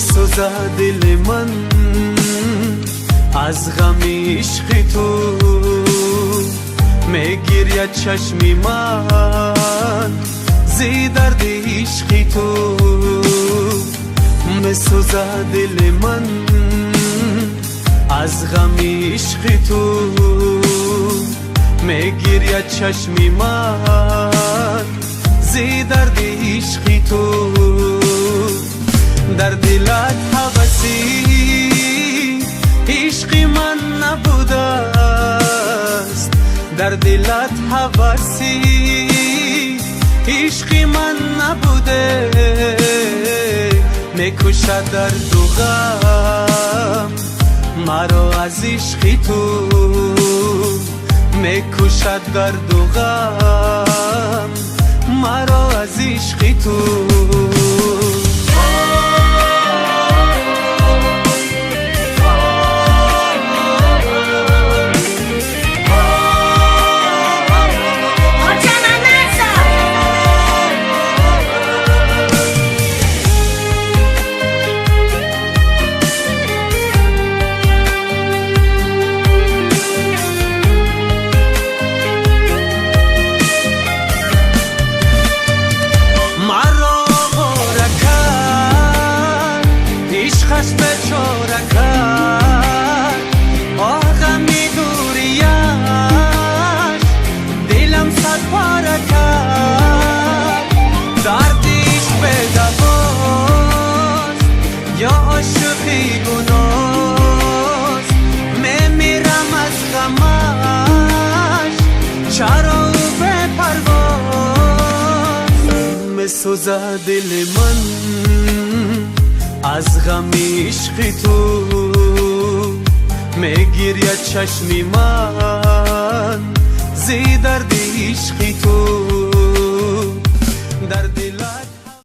میسوزد دل من از غم عشق تو، میگیرید چشم من زی درد عشق تو. میسوزد دل من از غم عشق تو، میگیرید چشم من زی درد عشق تو. در دلت هوسی عشق من نبوده است، در دلت هوسی عشق من نبوده، میکشد درد و غم مرا از عشق تو، میکشد درد و غم مرا از عشق تو. عشقش بچاره کرد آغمی دوریش، دلم صد پاره کرد. دردش به دواست یا عاشقی گناست، میمیرم از غمش چرا به پرواز. میسوزد دل من از غم عشق تو، میگیرید چشم من زی درد عشق تو.